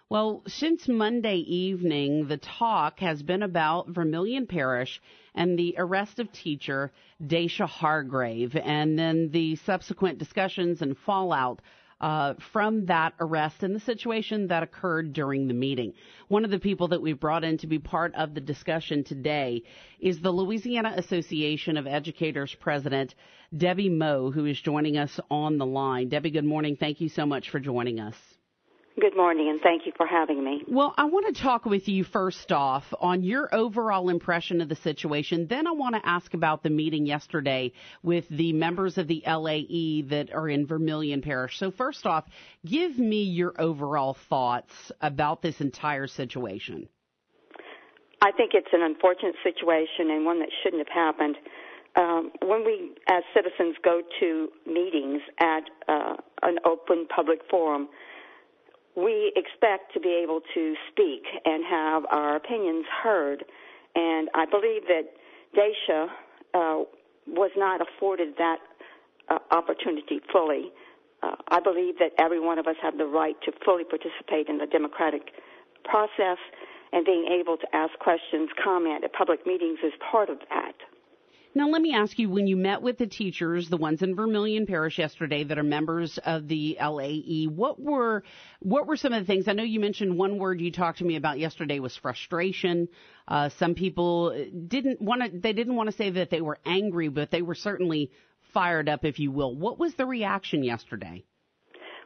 Well, since Monday evening, the talk has been about Vermilion Parish and the arrest of teacher Daisha Hargrave, and then the subsequent discussions and fallout from that arrest and the situation that occurred during the meeting. One of the people that we've brought in to be part of the discussion today is the Louisiana Association of Educators President, Debbie Meaux, who is joining us on the line. Debbie, good morning. Thank you so much for joining us. Good morning, and thank you for having me. Well, I want to talk with you first off on your overall impression of the situation. Then I want to ask about the meeting yesterday with the members of the LAE that are in Vermilion Parish. So first off, give me your overall thoughts about this entire situation. I think it's an unfortunate situation and one that shouldn't have happened. When we, as citizens, go to meetings at an open public forum, we expect to be able to speak and have our opinions heard. And I believe that Daisha was not afforded that opportunity fully. I believe that every one of us have the right to fully participate in the democratic process, and being able to ask questions, comment at public meetings is part of that. Now, let me ask you, when you met with the teachers, the ones in Vermilion Parish yesterday that are members of the LAE, what were some of the things? I know you mentioned one word you talked to me about yesterday was frustration. Some people didn't want to say that they were angry, but they were certainly fired up, if you will. What was the reaction yesterday?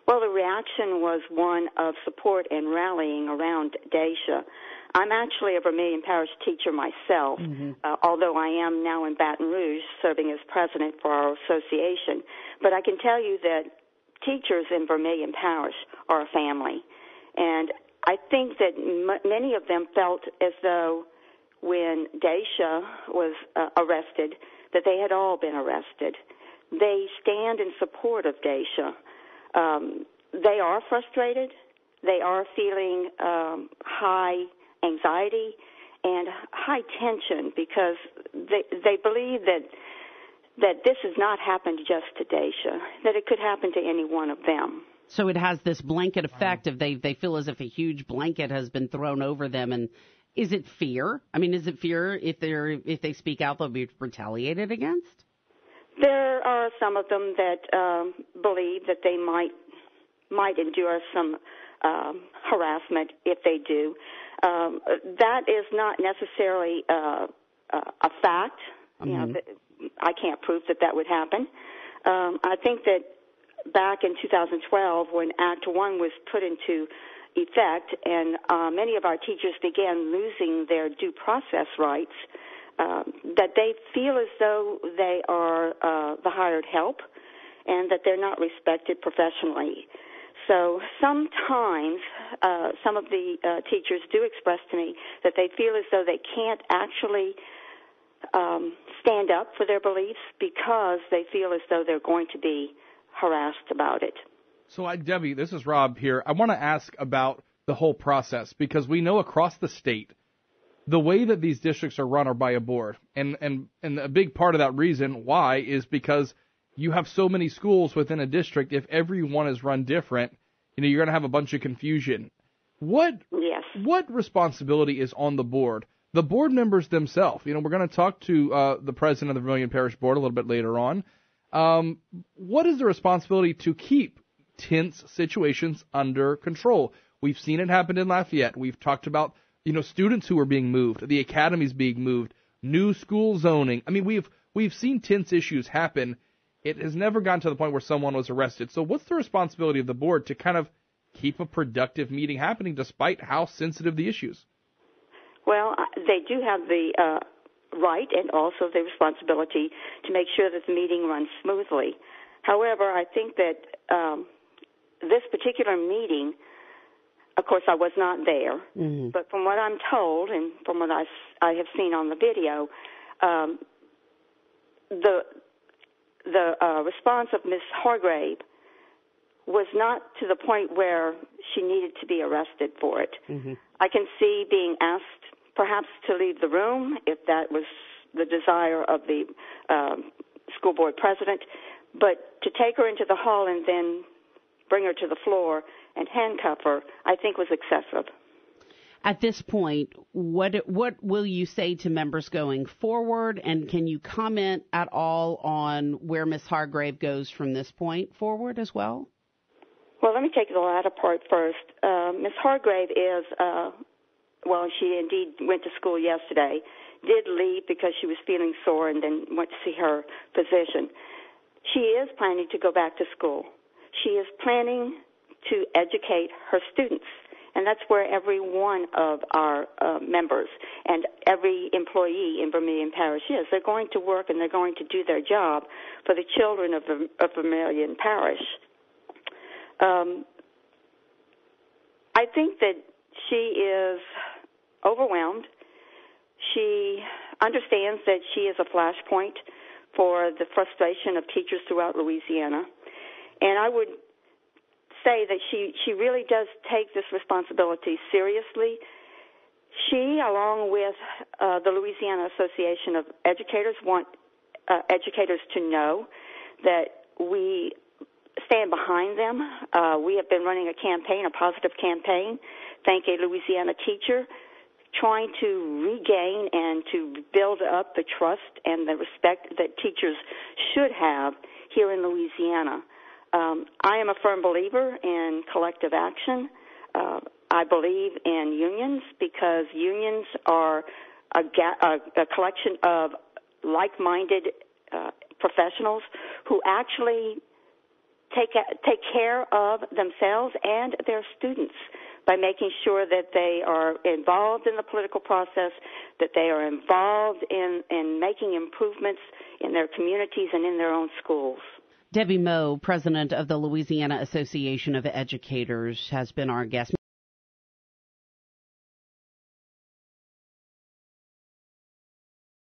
Well, the reaction was one of support and rallying around Daisha. I'm actually a Vermilion Parish teacher myself, although I am now in Baton Rouge serving as president for our association. But I can tell you that teachers in Vermilion Parish are a family. And I think that many of them felt as though when Daisha was arrested, that they had all been arrested. They stand in support of Daisha. They are frustrated. They are feeling high anxiety and high tension because they believe that this has not happened just to Daisha, that it could happen to any one of them. So it has this blanket effect of they feel as if a huge blanket has been thrown over them. And is it fear? I mean, is it fear if they speak out, they'll be retaliated against? There are some of them that believe that they might endure some harassment if they do. That is not necessarily a fact. You know, I can't prove that would happen. I think that back in 2012, when Act 1 was put into effect and many of our teachers began losing their due process rights, that they feel as though they are the hired help and that they're not respected professionally. So sometimes some of the teachers do express to me that they feel as though they can't actually stand up for their beliefs because they feel as though they're going to be harassed about it. So, Debbie, this is Rob here. I want to ask about the whole process because we know across the state the way that these districts are run are by a board. And a big part of that reason why is because you have so many schools within a district. If everyone is run different, you're going to have a bunch of confusion. What responsibility is on the board? The board members themselves. We're going to talk to the president of the Vermilion Parish Board a little bit later on. What is the responsibility to keep tense situations under control? We've seen it happen in Lafayette. We've talked about students who are being moved, the academies being moved, new school zoning. I mean, we've seen tense issues happen. It has never gotten to the point where someone was arrested. So what's the responsibility of the board to kind of keep a productive meeting happening despite how sensitive the issues? Well, they do have the right and also the responsibility to make sure that the meeting runs smoothly. However, I think that this particular meeting, of course, I was not there, but from what I'm told and from what I have seen on the video, the response of Ms. Hargrave was not to the point where she needed to be arrested for it. I can see being asked perhaps to leave the room if that was the desire of the school board president, but to take her into the hall and then bring her to the floor and handcuff her, I think was excessive. At this point, what will you say to members going forward, and can you comment at all on where Ms. Hargrave goes from this point forward as well? Well, let me take the latter part first. Ms. Hargrave is, she indeed went to school yesterday, did leave because she was feeling sore and then went to see her physician. She is planning to go back to school. She is planning to educate her students. And that's where every one of our members and every employee in Vermilion Parish is. They're going to work and they're going to do their job for the children of Vermilion Parish. I think that she is overwhelmed. She understands that she is a flashpoint for the frustration of teachers throughout Louisiana. And I would say that she really does take this responsibility seriously. She, along with the Louisiana Association of Educators, want educators to know that we stand behind them. We have been running a campaign, a positive campaign, Thank a Louisiana Teacher, trying to regain and to build up the trust and the respect that teachers should have here in Louisiana. I am a firm believer in collective action. I believe in unions because unions are a collection of like-minded professionals who actually take care of themselves and their students by making sure that they are involved in the political process, that they are involved in making improvements in their communities and in their own schools. Debbie Meaux, president of the Louisiana Association of Educators, has been our guest.